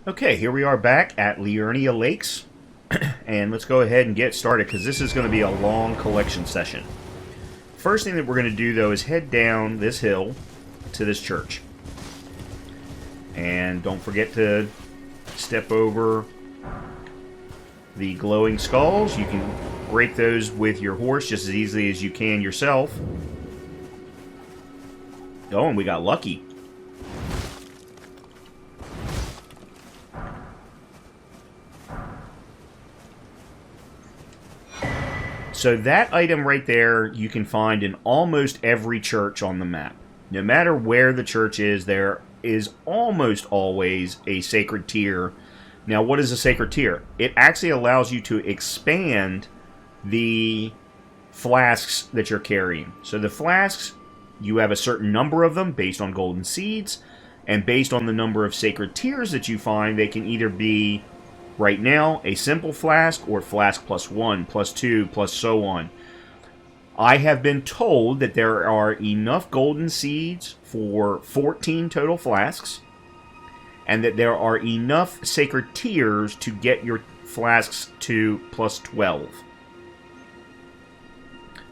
Okay, here we are back at Liurnia Lakes, and let's go ahead and get started because this is going to be a long collection session. First thing that we're going to do though is head down this hill to this church. And don't forget to step over the glowing skulls. You can break those with your horse just as easily as you can yourself. Oh, and we got lucky. So that item right there you can find in almost every church on the map. No matter where the church is, there is almost always a sacred tier. Now, what is a sacred tier? It actually allows you to expand the flasks that you're carrying. So the flasks, you have a certain number of them based on golden seeds, and based on the number of sacred tiers that you find, they can either be, right now, a simple flask, or flask plus 1, plus 2, plus so on. I have been told that there are enough golden seeds for 14 total flasks, and that there are enough sacred tiers to get your flasks to plus 12.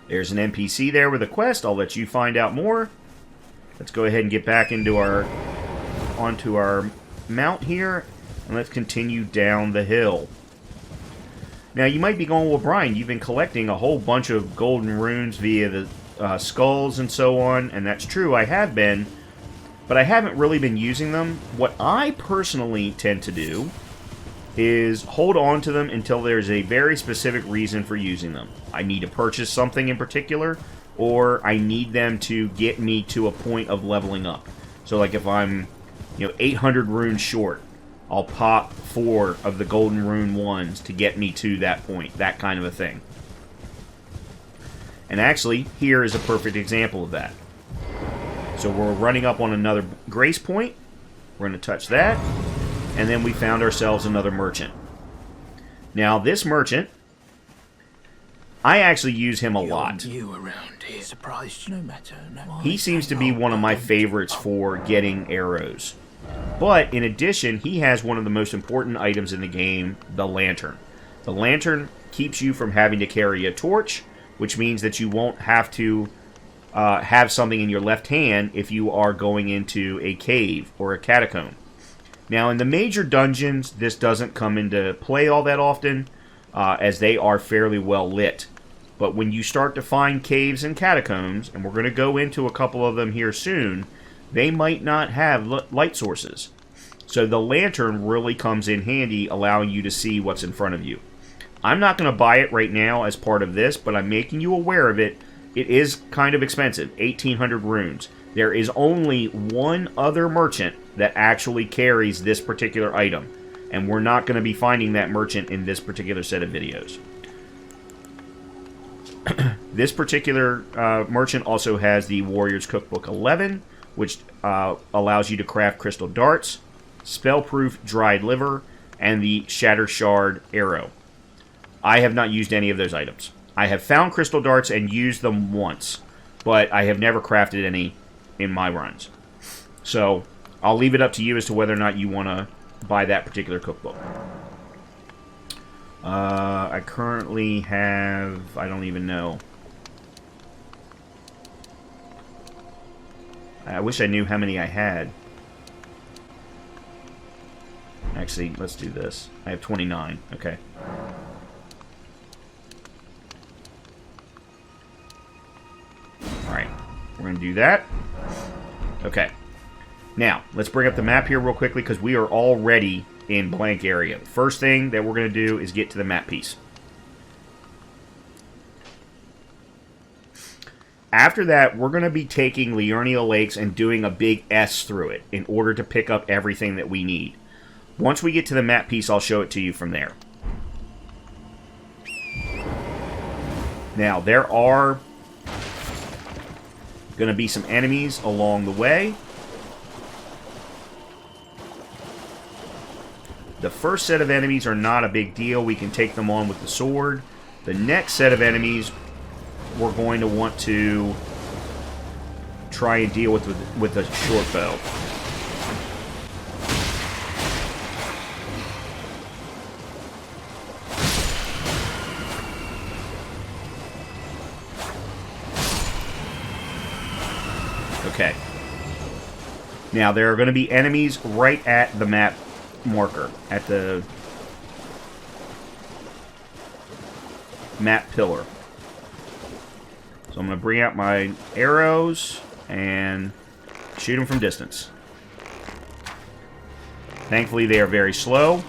There's an NPC there with a quest. I'll let you find out more. Let's go ahead and get back into onto our mount here, and let's continue down the hill. Now, you might be going, well, Brian, you've been collecting a whole bunch of golden runes via the skulls and so on, and that's true, I have been, but I haven't really been using them. What I personally tend to do is hold on to them until there's a very specific reason for using them. I need to purchase something in particular, or I need them to get me to a point of leveling up. So, like if I'm, 800 runes short, I'll pop 4 of the golden rune ones to get me to that point, that kind of a thing. And actually, here is a perfect example of that. So we're running up on another grace point. We're going to touch that. And then we found ourselves another merchant. Now, this merchant, I actually use him a lot. He seems to be one of my favorites for getting arrows. But, in addition, he has one of the most important items in the game, the lantern. The lantern keeps you from having to carry a torch, which means that you won't have to have something in your left hand if you are going into a cave or a catacomb. Now, in the major dungeons, this doesn't come into play all that often, as they are fairly well lit. But when you start to find caves and catacombs, and we're going to go into a couple of them here soon, they might not have light sources. So the lantern really comes in handy, allowing you to see what's in front of you. I'm not going to buy it right now as part of this, but I'm making you aware of it. It is kind of expensive, 1,800 runes. There is only one other merchant that actually carries this particular item, and we're not going to be finding that merchant in this particular set of videos. This particular merchant also has the Warrior's Cookbook 11, which allows you to craft crystal darts, spell-proof dried liver, and the shatter shard arrow. I have not used any of those items. I have found crystal darts and used them once, but I have never crafted any in my runs. So, I'll leave it up to you as to whether or not you want to buy that particular cookbook. I currently have, I don't even know. I wish I knew how many I had. Actually, let's do this. I have 29. Okay. Alright. We're going to do that. Okay. Now, let's bring up the map here real quickly because we are already in blank area. The first thing that we're going to do is get to the map piece. After that, we're going to be taking Liurnia Lakes and doing a big S through it in order to pick up everything that we need. Once we get to the map piece, I'll show it to you from there. Now, there are going to be some enemies along the way. The first set of enemies are not a big deal. We can take them on with the sword. The next set of enemies we're going to want to try and deal with a short bow. Okay. Now, there are going to be enemies right at the map marker, at the map pillar. So I'm going to bring out my arrows and shoot them from distance. Thankfully, they are very slow.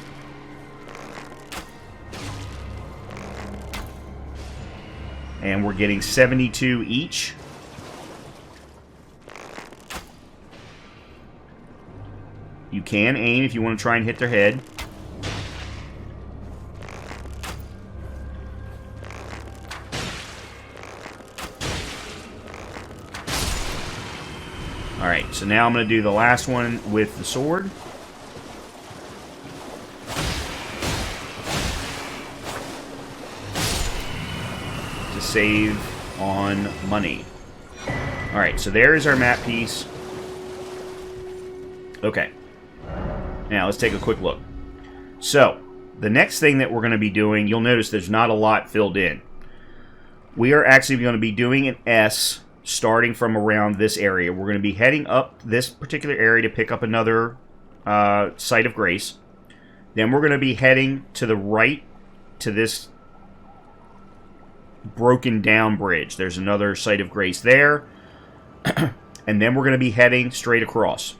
And we're getting 72 each. You can aim if you want to try and hit their head. Alright, so now I'm going to do the last one with the sword. To save on money. Alright, so there is our map piece. Okay. Now, let's take a quick look. So, the next thing that we're going to be doing, you'll notice there's not a lot filled in. We are actually going to be doing an S starting from around this area. We're going to be heading up this particular area to pick up another Site of Grace. Then we're going to be heading to the right to this broken down bridge. There's another Site of Grace there. And then we're going to be heading straight across.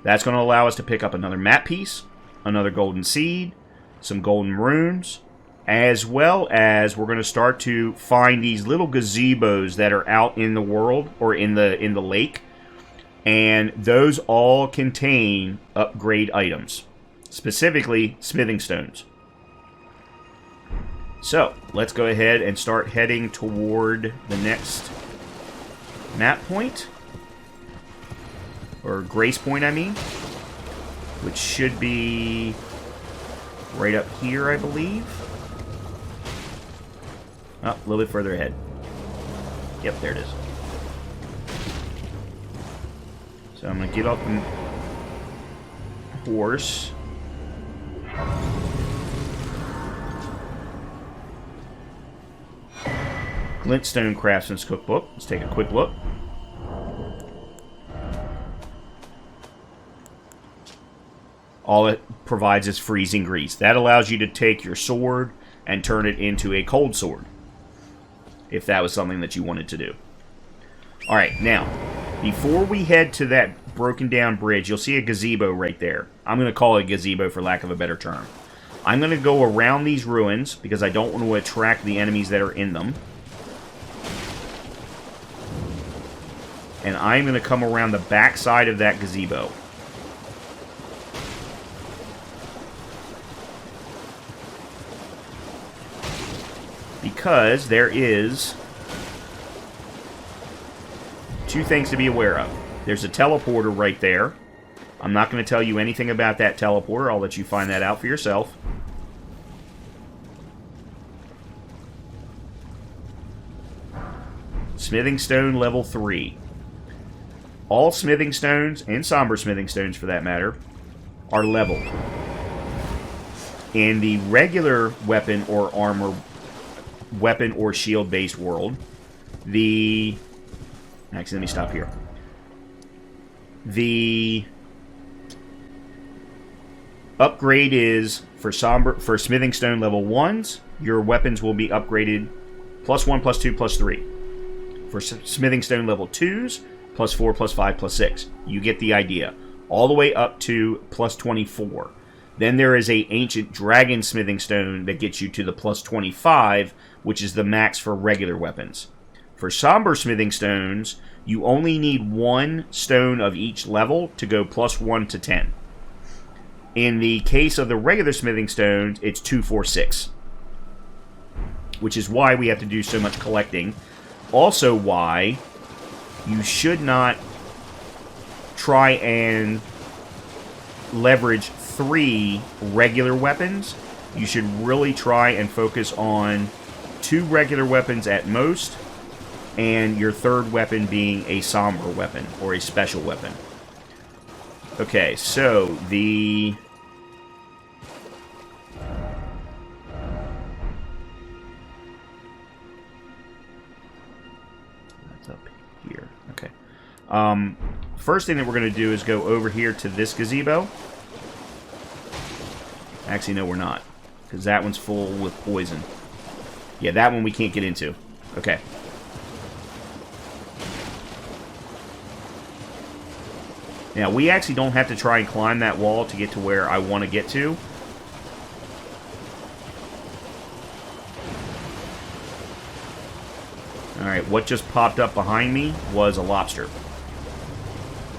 That's going to allow us to pick up another map piece, another golden seed, some golden runes, as well as we're going to start to find these little gazebos that are out in the world or in the lake, and those all contain upgrade items, specifically smithing stones. So let's go ahead and start heading toward the next map point. Or Grace Point, I mean. Which should be right up here, I believe. Oh, a little bit further ahead. Yep, there it is. So I'm going to get off the horse. Glintstone Craftsman's Cookbook. Let's take a quick look. All it provides is freezing grease. That allows you to take your sword and turn it into a cold sword, if that was something that you wanted to do. Alright, now, before we head to that broken down bridge, you'll see a gazebo right there. I'm going to call it a gazebo for lack of a better term. I'm going to go around these ruins, because I don't want to attract the enemies that are in them. And I'm going to come around the back side of that gazebo. Because there is two things to be aware of. There's a teleporter right there. I'm not going to tell you anything about that teleporter. I'll let you find that out for yourself. Smithing stone level 3. All smithing stones, and somber smithing stones for that matter, are leveled. In the regular weapon or armor weapon or shield based world, actually, let me stop here. The upgrade is for smithing stone level 1s, your weapons will be upgraded +1, +2, +3. For smithing stone level 2s, +4, +5, +6. You get the idea. All the way up to +24. Then there is a ancient dragon smithing stone that gets you to the +25, which is the max for regular weapons. For somber smithing stones, you only need 1 stone of each level to go +1 to 10. In the case of the regular smithing stones, it's 2, 4, 6. Which is why we have to do so much collecting. Also why you should not try and leverage 3 regular weapons. You should really try and focus on 2 regular weapons at most, and your third weapon being a somber weapon or a special weapon. Okay, so that's up here. Okay. First thing that we're going to do is go over here to this gazebo. Actually, no, we're not. Because that one's full with poison. Yeah, that one we can't get into. Okay. Now, we actually don't have to try and climb that wall to get to where I want to get to. Alright, what just popped up behind me was a lobster.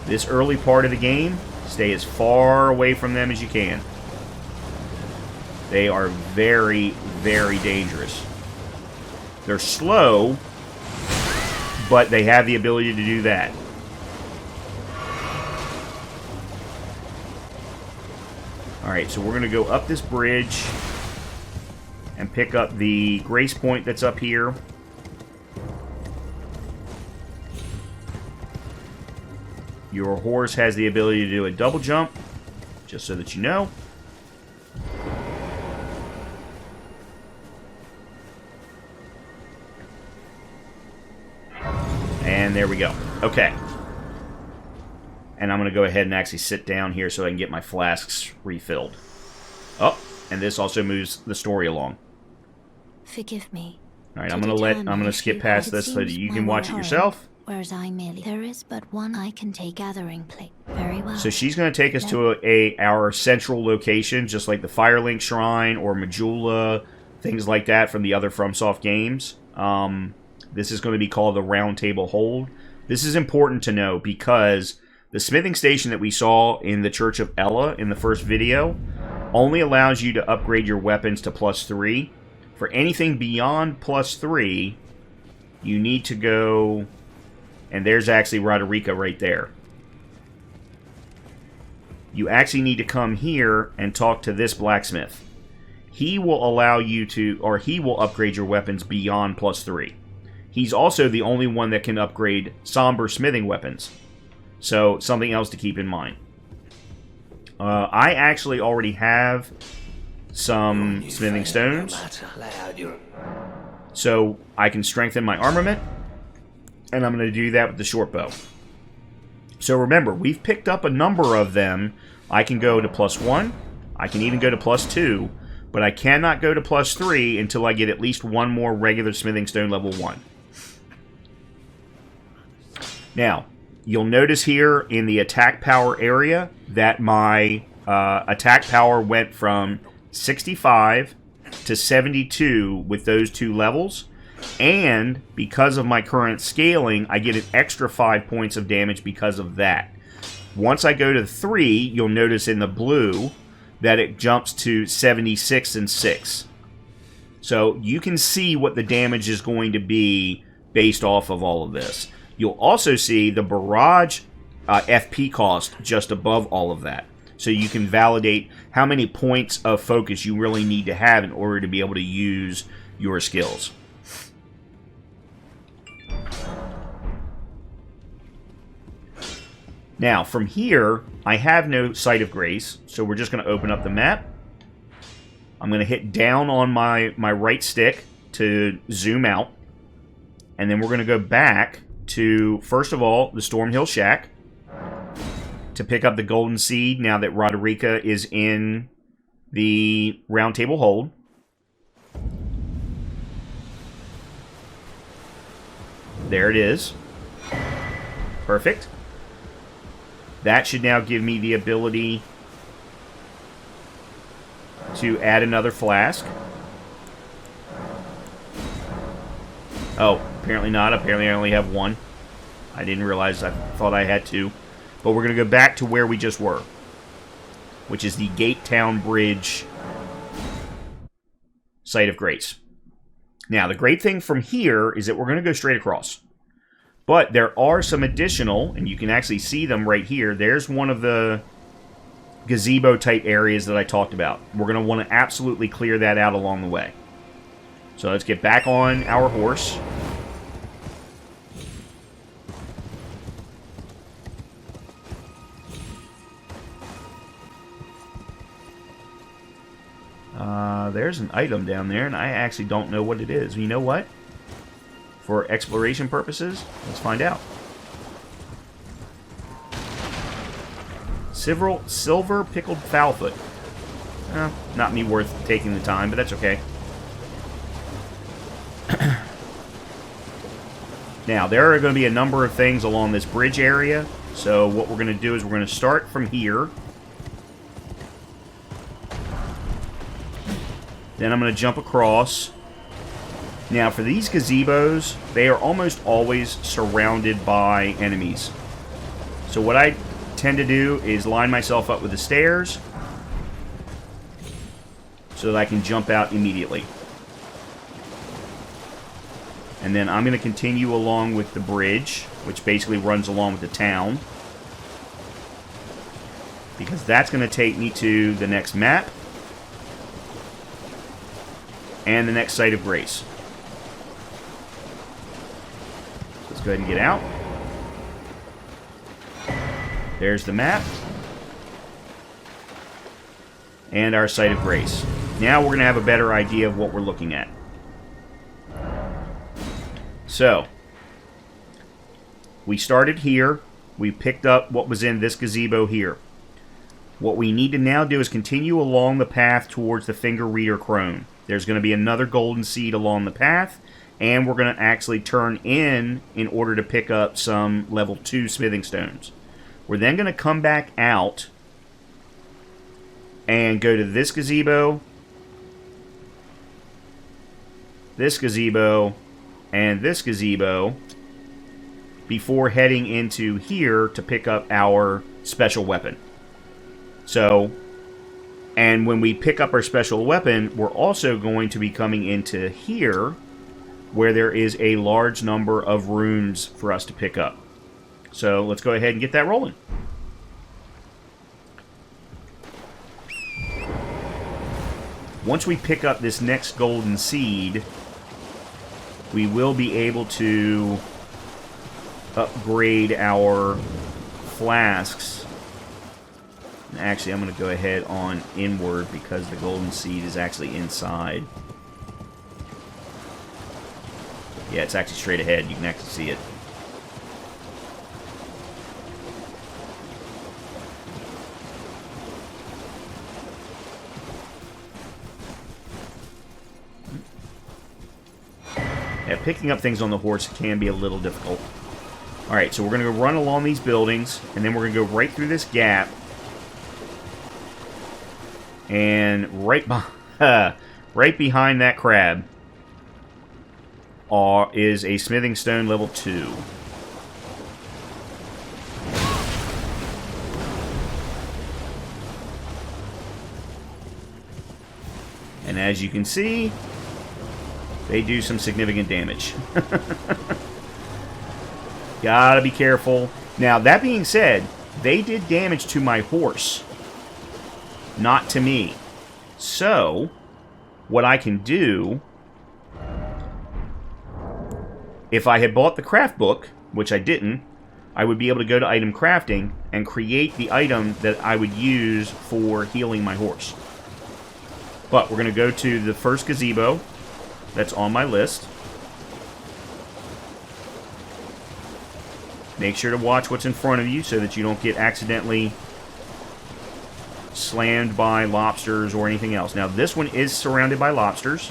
This early part of the game, stay as far away from them as you can. They are very, very dangerous. They're slow, but they have the ability to do that. Alright, so we're going to go up this bridge and pick up the grace point that's up here. Your horse has the ability to do a double jump, just so that you know. And there we go. Okay. And I'm going to go ahead and actually sit down here so I can get my flasks refilled. Oh, and this also moves the story along. Forgive me. All right, I'm going to skip past this so that you can watch it yourself. Whereas I merely... There is but one I can take gathering place. Very well. So she's going to take us to our central location, just like the Firelink Shrine or Majula, things like that from the other FromSoft games. This is going to be called the Round Table Hold. This is important to know because the smithing station that we saw in the Church of Ella in the first video only allows you to upgrade your weapons to +3. For anything beyond +3, you need to go... And there's actually Roderica right there. You actually need to come here and talk to this blacksmith. He will allow you to, or he will upgrade your weapons beyond +3. He's also the only one that can upgrade somber smithing weapons. So, something else to keep in mind. I actually already have some smithing stones. So, I can strengthen my armament. And I'm going to do that with the short bow. So remember, we've picked up a number of them. I can go to +1. I can even go to +2. But I cannot go to +3 until I get at least one more regular smithing stone level 1. Now, you'll notice here in the attack power area that my attack power went from 65 to 72 with those two levels. And because of my current scaling, I get an extra 5 points of damage because of that. Once I go to 3, you'll notice in the blue that it jumps to 76 and 6. So you can see what the damage is going to be based off of all of this. You'll also see the barrage FP cost just above all of that. So you can validate how many points of focus you really need to have in order to be able to use your skills. Now, from here, I have no Sight of Grace, so we're just going to open up the map. I'm going to hit down on my right stick to zoom out. And then we're going to go back to, first of all, the Stormhill Shack to pick up the Golden Seed now that Roderica is in the Round Table Hold. There it is. Perfect. That should now give me the ability to add another flask. Oh, apparently not. Apparently I only have one. I didn't realize. I thought I had two. But we're going to go back to where we just were, which is the Gate Town Bridge Sight of Grace. Now, the great thing from here is that we're going to go straight across. But there are some additional, and you can actually see them right here. There's one of the gazebo-type areas that I talked about. We're going to want to absolutely clear that out along the way. So let's get back on our horse. There's an item down there, and I actually don't know what it is. You know what? For exploration purposes, let's find out. Silver pickled fowlfoot. Not me worth taking the time, but that's okay. Now, there are going to be a number of things along this bridge area. So what we're going to do is we're going to start from here. Then I'm going to jump across. Now, for these gazebos, they are almost always surrounded by enemies. So what I tend to do is line myself up with the stairs so that I can jump out immediately. And then I'm going to continue along with the bridge, which basically runs along with the town, because that's going to take me to the next map and the next site of grace. Let's go ahead and get out. There's the map and our site of grace. Now we're going to have a better idea of what we're looking at. So, we started here. We picked up what was in this gazebo here. What we need to now do is continue along the path towards the finger reader crone. There's going to be another golden seed along the path, and we're going to actually turn in order to pick up some level 2 smithing stones. We're then going to come back out and go to this gazebo, and this gazebo before heading into here to pick up our special weapon. So, and when we pick up our special weapon, we're also going to be coming into here where there is a large number of runes for us to pick up. So let's go ahead and get that rolling. Once we pick up this next golden seed, we will be able to upgrade our flasks. Actually, I'm going to go ahead on inward because the golden seed is actually inside. Yeah, it's actually straight ahead. You can actually see it. Yeah, picking up things on the horse can be a little difficult. Alright, so we're going to go run along these buildings, and then we're going to go right through this gap. And right behind that crab is a smithing stone level 2. And as you can see, they do some significant damage. Gotta be careful. Now, that being said, they did damage to my horse, not to me. So, what I can do, if I had bought the craft book, which I didn't, I would be able to go to item crafting and create the item that I would use for healing my horse. But we're going to go to the first gazebo that's on my list. Make sure to watch what's in front of you so that you don't get accidentally slammed by lobsters or anything else. Now, this one is surrounded by lobsters.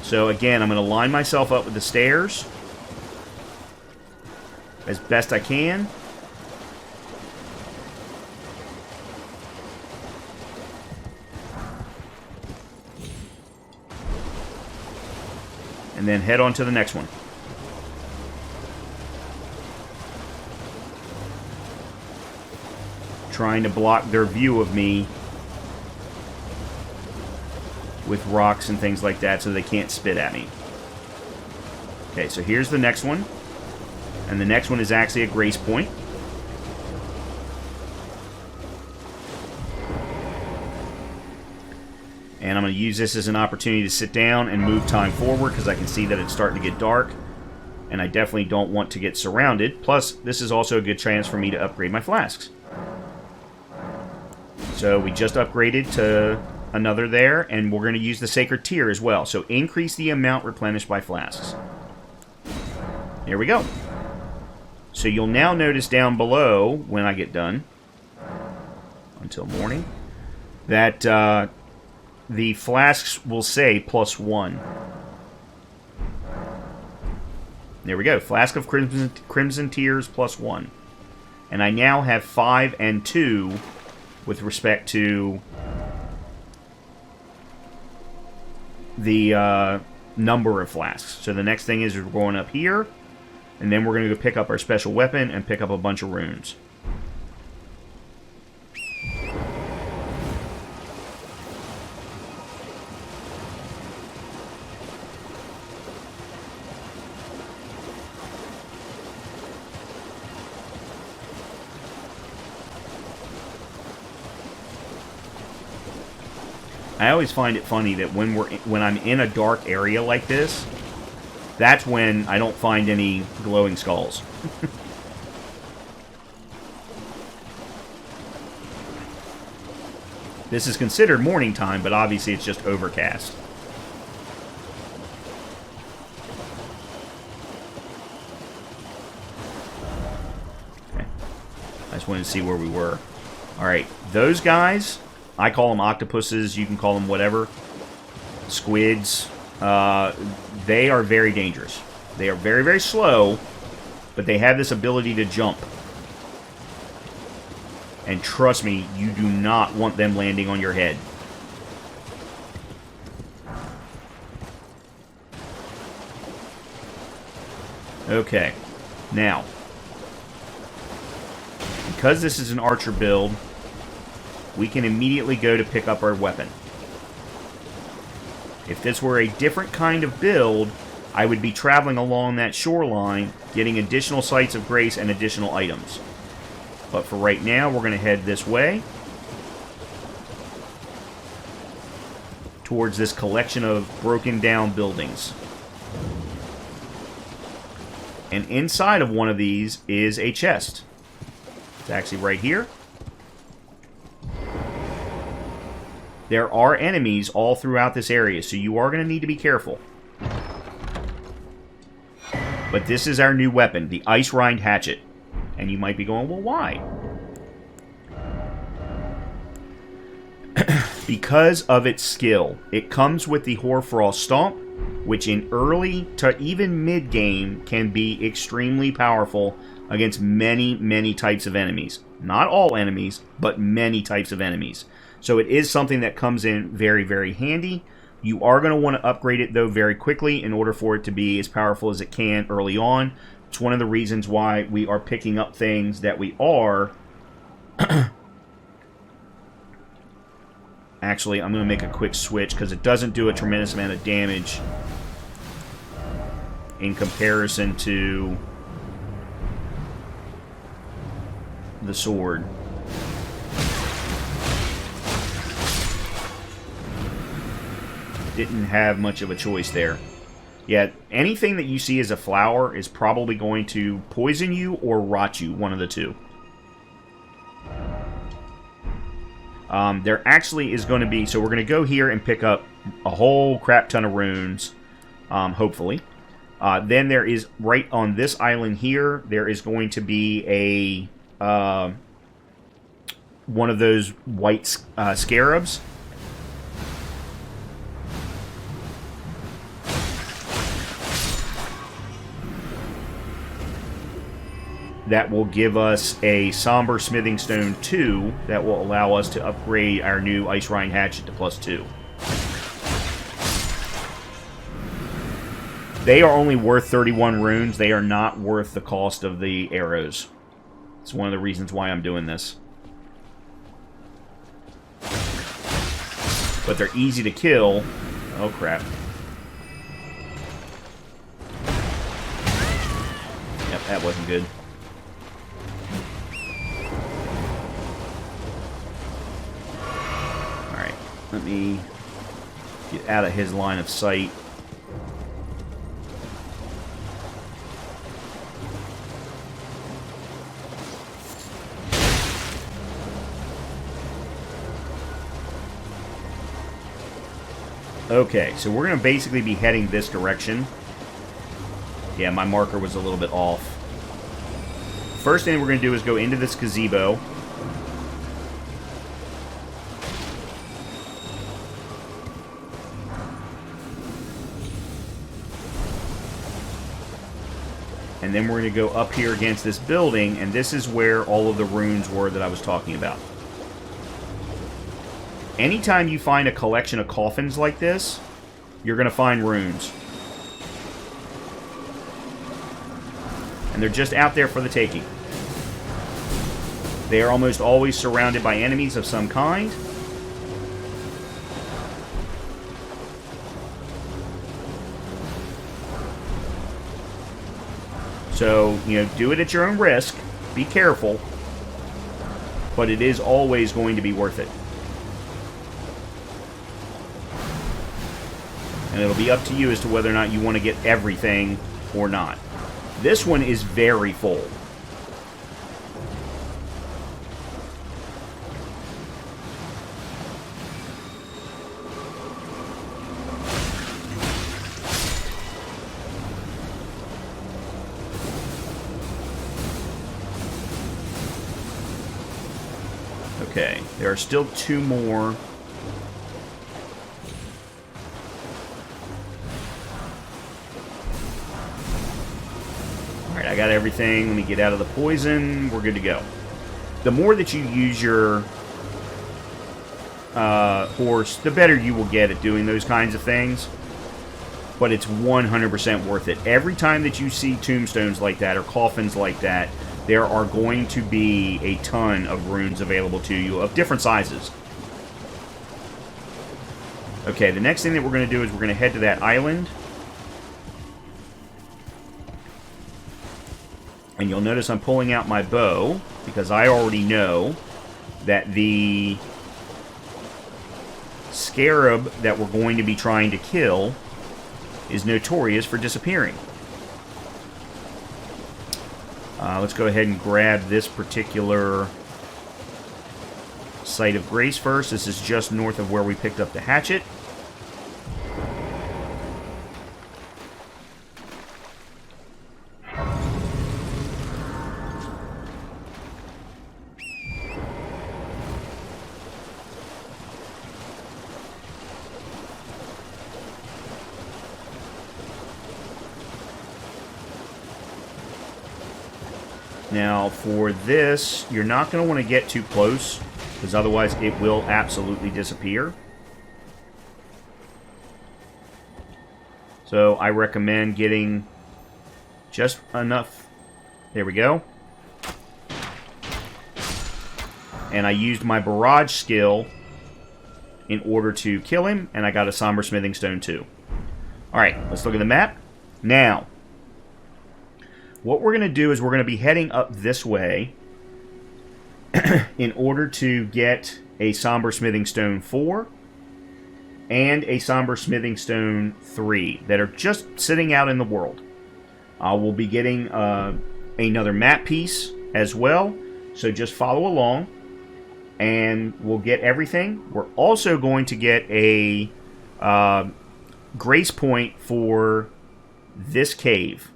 So, again, I'm going to line myself up with the stairs as best I can. And then head on to the next one. Trying to block their view of me with rocks and things like that so they can't spit at me. Okay, so here's the next one. And the next one is actually a grace point. And I'm going to use this as an opportunity to sit down and move time forward because I can see that it's starting to get dark. And I definitely don't want to get surrounded. Plus, this is also a good chance for me to upgrade my flasks. So we just upgraded to another there, and we're going to use the Sacred Tier as well. So increase the amount replenished by flasks. There we go. So you'll now notice down below, when I get done, until morning, that the flasks will say +1. There we go. Flask of Crimson Tears +1. And I now have 5 and 2 with respect to the number of flasks. So the next thing is we're going up here, and then we're going to go pick up our special weapon and pick up a bunch of runes. I always find it funny that when I'm in a dark area like this, that's when I don't find any glowing skulls. This is considered morning time, but obviously it's just overcast. Okay. I just wanted to see where we were. Alright, those guys, I call them octopuses, you can call them whatever. Squids. They are very dangerous. They are very, very slow, but they have this ability to jump. And trust me, you do not want them landing on your head. Okay. Now, because this is an archer build, we can immediately go to pick up our weapon. If this were a different kind of build, I would be traveling along that shoreline, getting additional sites of grace and additional items. But for right now, we're going to head this way, towards this collection of broken down buildings. And inside of one of these is a chest. It's actually right here. There are enemies all throughout this area, so you are going to need to be careful. But this is our new weapon, the Ice Rind Hatchet. And you might be going, well, why? Because of its skill. It comes with the Hoarfrost Stomp, which in early to even mid-game can be extremely powerful against many, many types of enemies. Not all enemies, but many types of enemies. So it is something that comes in very, very handy. You are going to want to upgrade it, though, very quickly in order for it to be as powerful as it can early on. It's one of the reasons why we are picking up things that we are. Actually, I'm going to make a quick switch because it doesn't do a tremendous amount of damage in comparison to the sword. Didn't have much of a choice there. Yeah, anything that you see as a flower is probably going to poison you or rot you, one of the two. There actually is going to be... So we're going to go here and pick up a whole crap ton of runes, hopefully. Then there is, right on this island here, there is going to be a... one of those white scarabs. That will give us a Somber Smithing Stone 2 that will allow us to upgrade our new Ice Rind Hatchet to +2. They are only worth 31 runes. They are not worth the cost of the arrows. It's one of the reasons why I'm doing this. But they're easy to kill. Oh, crap. Yep, that wasn't good. Let me get out of his line of sight. Okay, so we're going to basically be heading this direction. Yeah, my marker was a little bit off. first thing we're going to do is go into this gazebo. And then we're going to go up here against this building, and this is where all of the runes were that I was talking about. Anytime you find a collection of coffins like this, you're going to find runes. And they're just out there for the taking. They are almost always surrounded by enemies of some kind. So, you know, do it at your own risk. Be careful. But it is always going to be worth it. And it'll be up to you as to whether or not you want to get everything or not. This one is very full. Okay, there are still 2 more. Alright, I got everything. Let me get out of the poison. We're good to go. The more that you use your horse, the better you will get at doing those kinds of things. But it's 100% worth it. Every time that you see tombstones like that or coffins like that, there are going to be a ton of runes available to you of different sizes. Okay, the next thing that we're going to do is we're going to head to that island. And you'll notice I'm pulling out my bow, because I already know that the scarab that we're going to be trying to kill is notorious for disappearing. Let's go ahead and grab this particular site of grace first. This is just north of where we picked up the hatchet. Now, for this, you're not going to want to get too close, because otherwise it will absolutely disappear. So, I recommend getting just enough. There we go. And I used my barrage skill in order to kill him, and I got a somber smithing stone too. Alright, let's look at the map. Now, what we're going to do is we're going to be heading up this way in order to get a Somber Smithing Stone 4 and a Somber Smithing Stone 3 that are just sitting out in the world. We'll be getting another map piece as well, so just follow along and we'll get everything. We're also going to get a grace point for this cave.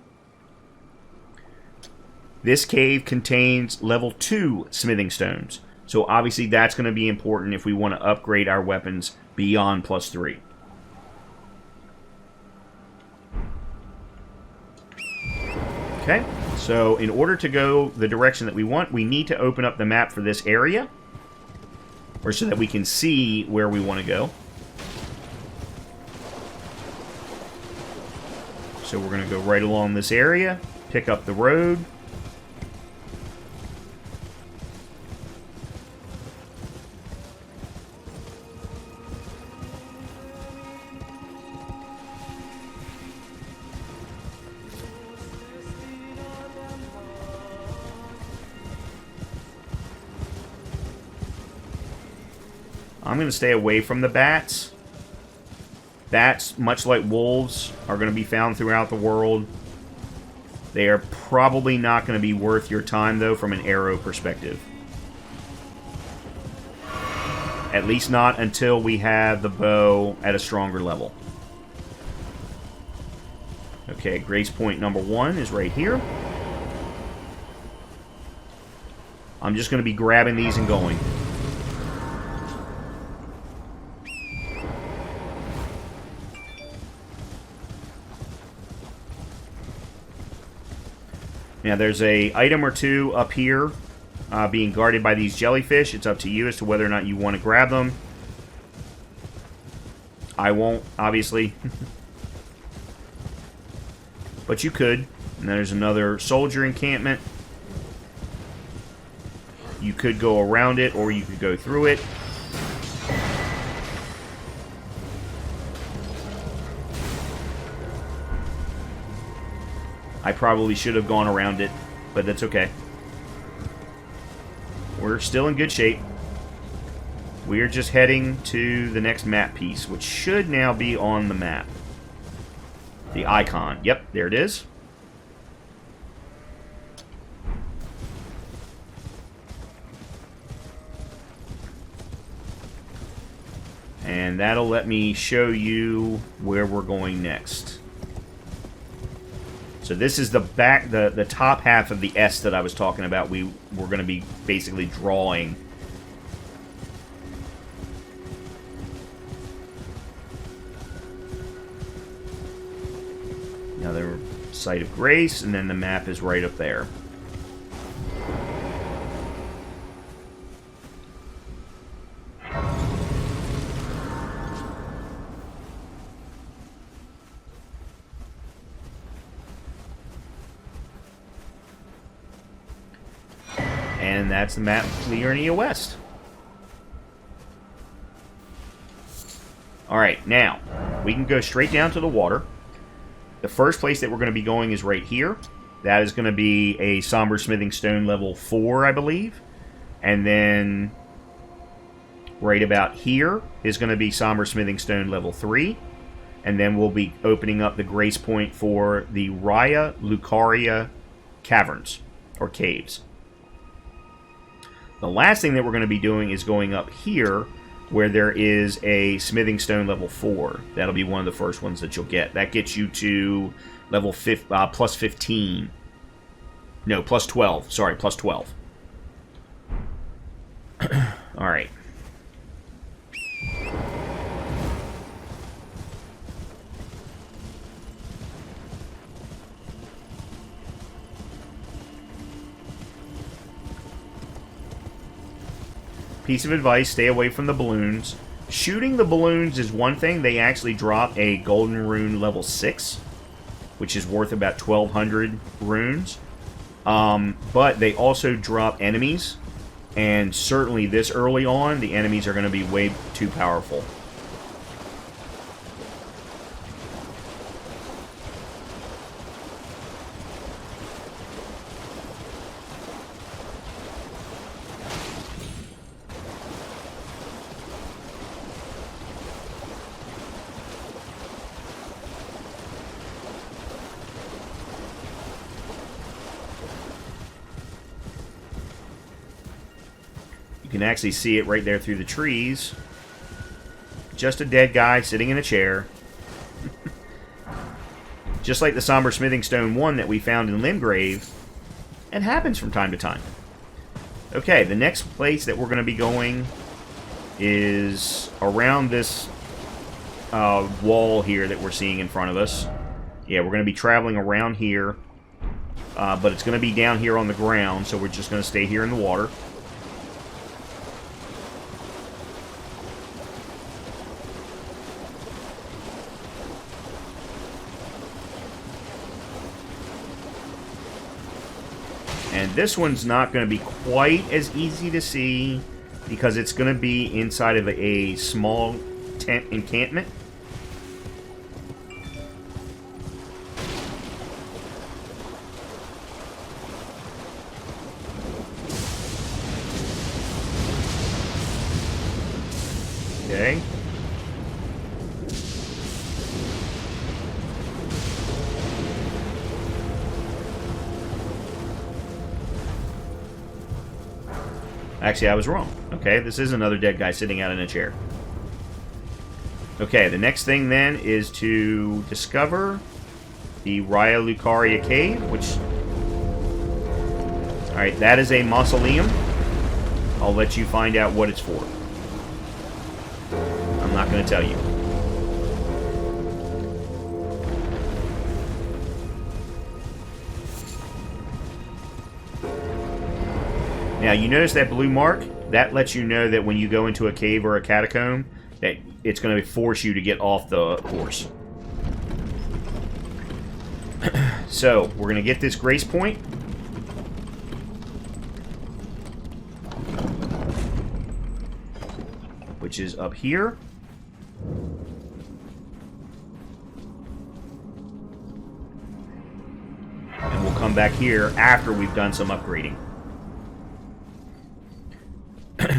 This cave contains level 2 smithing stones. So obviously that's going to be important if we want to upgrade our weapons beyond +3. Okay, so in order to go the direction that we want, we need to open up the map for this area, or so that we can see where we want to go. So we're going to go right along this area, pick up the road. I'm going to stay away from the bats. Bats, much like wolves, are going to be found throughout the world. They are probably not going to be worth your time, though, from an arrow perspective. At least not until we have the bow at a stronger level. Okay, grace point number 1 is right here. I'm just going to be grabbing these and going. Now, there's a item or two up here being guarded by these jellyfish. It's up to you as to whether or not you want to grab them. I won't, obviously. But you could. And there's another soldier encampment. You could go around it, or you could go through it. I probably should have gone around it, but that's okay. We're still in good shape. We're just heading to the next map piece, which should now be on the map. The icon. Yep, there it is. And that'll let me show you where we're going next. So this is the top half of the S that I was talking about. We're going to be basically drawing. Another site of grace, and then the map is right up there. And that's the map of Liurnia West. Alright, now, we can go straight down to the water. The first place that we're going to be going is right here. That is going to be a Somber Smithing Stone level 4, I believe. And then right about here is going to be Somber Smithing Stone level 3. And then we'll be opening up the grace point for the Raya Lucaria Caverns, or Caves. The last thing that we're going to be doing is going up here, where there is a Smithing Stone level 4. That'll be one of the first ones that you'll get. That gets you to level plus 15. No, plus 12. Sorry, plus 12. Alright. Piece of advice, stay away from the balloons. Shooting the balloons is one thing. They actually drop a golden rune level 6, which is worth about 1,200 runes. But they also drop enemies, and certainly this early on, the enemies are going to be way too powerful. You can actually see it right there through the trees. Just a dead guy sitting in a chair. Just like the Somber Smithing Stone 1 that we found in Limgrave. It happens from time to time. Okay, the next place that we're going to be going is around this wall here that we're seeing in front of us. Yeah, we're going to be traveling around here. But it's going to be down here on the ground, so we're just going to stay here in the water. And this one's not going to be quite as easy to see because it's going to be inside of a small tent encampment. Okay. Actually, I was wrong. Okay, this is another dead guy sitting out in a chair. Okay, the next thing then is to discover the Raya Lucaria Cave, which... Alright, that is a mausoleum. I'll let you find out what it's for. I'm not going to tell you. Now, you notice that blue mark? That lets you know that when you go into a cave or a catacomb, that it's going to force you to get off the horse. So, we're going to get this grace point. Which is up here. And we'll come back here after we've done some upgrading.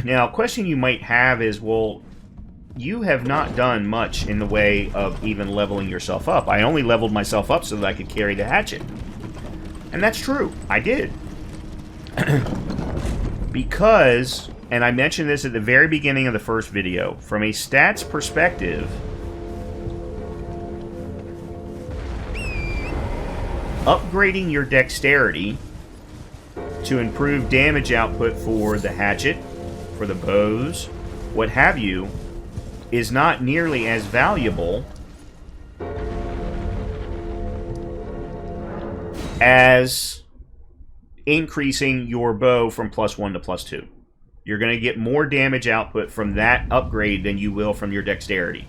Now, a question you might have is, well, you have not done much in the way of even leveling yourself up. I only leveled myself up so that I could carry the hatchet. And that's true. I did. Because, and I mentioned this at the very beginning of the first video, from a stats perspective, upgrading your dexterity to improve damage output for the hatchet, for the bows, what have you, is not nearly as valuable as increasing your bow from +1 to +2. You're going to get more damage output from that upgrade than you will from your dexterity.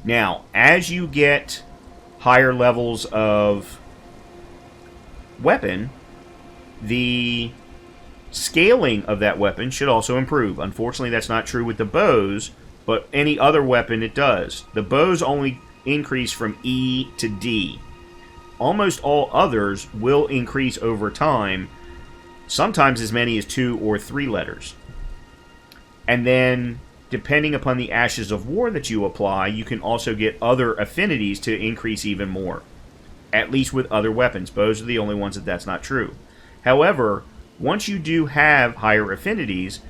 Now, as you get higher levels of weapon, the scaling of that weapon should also improve. Unfortunately, that's not true with the bows, but any other weapon it does. The bows only increase from E to D. Almost all others will increase over time, sometimes as many as 2 or 3 letters. And then, depending upon the Ashes of War that you apply, you can also get other affinities to increase even more. At least with other weapons. Bows are the only ones that's not true. However, once you do have higher affinities,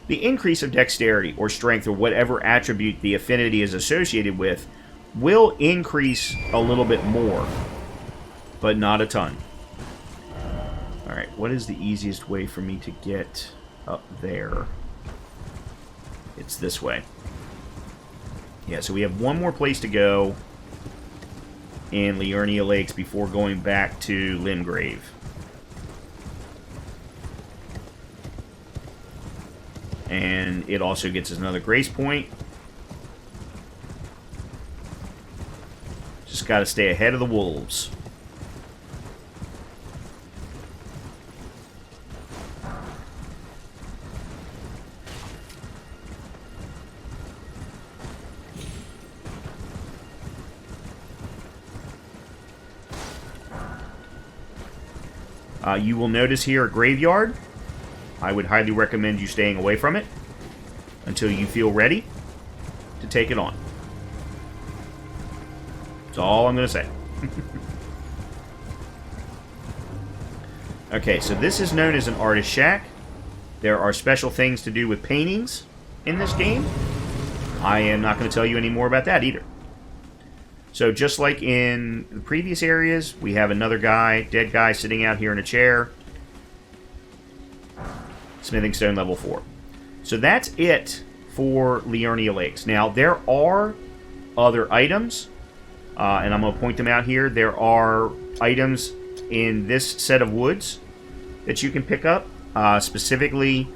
the increase of dexterity or strength or whatever attribute the affinity is associated with will increase a little bit more, but not a ton. Alright, what is the easiest way for me to get up there? It's this way. Yeah, so we have one more place to go in Liurnia Lakes before going back to Limgrave. And it also gets us another grace point. Just got to stay ahead of the wolves. You will notice here a graveyard. I would highly recommend you staying away from it until you feel ready to take it on. That's all I'm going to say. Okay, so this is known as an artist shack. There are special things to do with paintings in this game. I am not going to tell you any more about that either. So just like in the previous areas, we have another guy, dead guy, sitting out here in a chair. Smithing stone level 4. So that's it for Liurnia Lakes. Now, there are other items, and I'm going to point them out here. There are items in this set of woods that you can pick up, specifically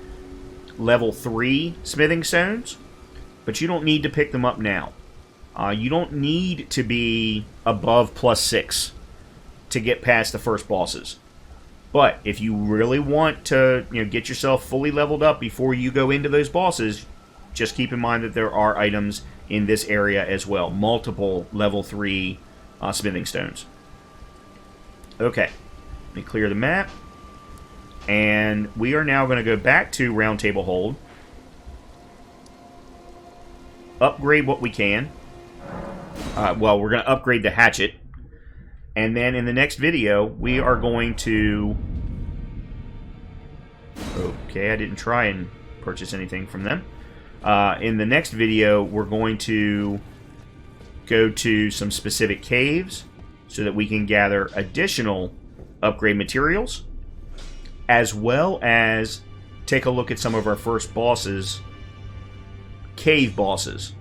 level 3 smithing stones, but you don't need to pick them up now. You don't need to be above +6 to get past the first bosses. But if you really want to, get yourself fully leveled up before you go into those bosses, just keep in mind that there are items in this area as well. Multiple level 3 smithing stones. Okay, let me clear the map. And we are now going to go back to Round Table Hold. Upgrade what we can. Well, we're going to upgrade the hatchet. And then in the next video, we are going to... Okay, I didn't try and purchase anything from them. In the next video, we're going to go to some specific caves so that we can gather additional upgrade materials, as well as take a look at some of our first bosses, cave bosses,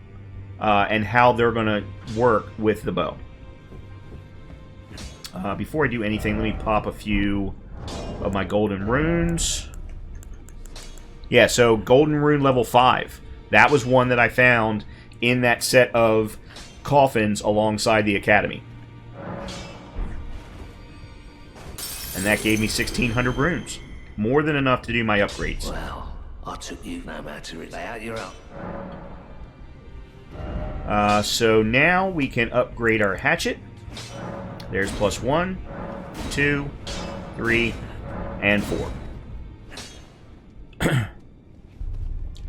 and how they're going to work with the bow. Before I do anything, let me pop a few of my golden runes. Yeah, so golden rune level 5. That was one that I found in that set of coffins alongside the academy. And that gave me 1,600 runes. More than enough to do my upgrades. Well, I took you no matter it. Lay out your own. So now we can upgrade our hatchet. There's +1, 2, 3, and 4.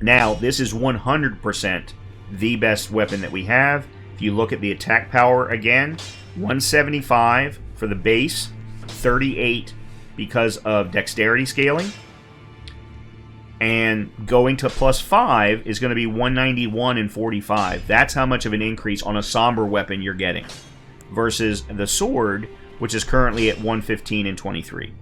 Now, this is 100% the best weapon that we have. If you look at the attack power again, 175 for the base, 38 because of dexterity scaling. And going to +5 is going to be 191 and 45. That's how much of an increase on a somber weapon you're getting. Versus the sword, which is currently at 115 and 23.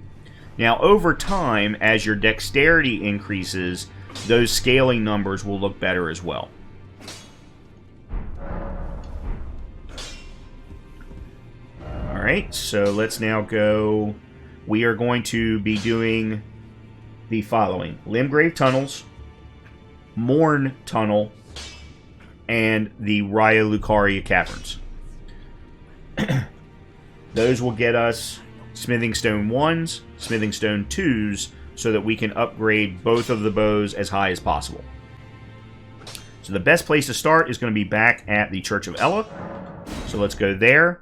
Now, over time, as your dexterity increases, those scaling numbers will look better as well. Alright, so let's now go. We are going to be doing the following: Limgrave Tunnels, Morn Tunnel, and the Raya Lucaria Caverns. Those will get us Smithing Stone 1s, Smithing Stone 2s, so that we can upgrade both of the bows as high as possible. So the best place to start is going to be back at the Church of Ella. So let's go there.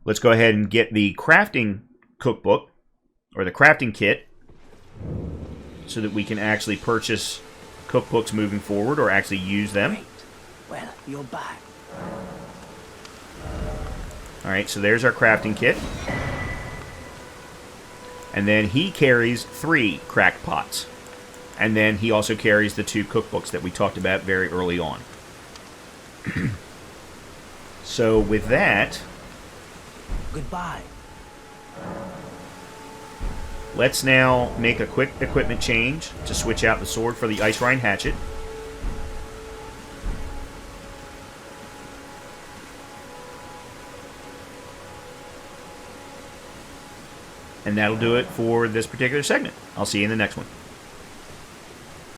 Let's go ahead and get the crafting cookbook, or the crafting kit, so that we can actually purchase cookbooks moving forward, or actually use them. Well, you're back. Alright, so there's our crafting kit. And then he carries 3 crack pots. And then he also carries the 2 cookbooks that we talked about very early on. So with that, Goodbye. let's now make a quick equipment change to switch out the sword for the Ice Rind Hatchet. And that'll do it for this particular segment. I'll see you in the next one.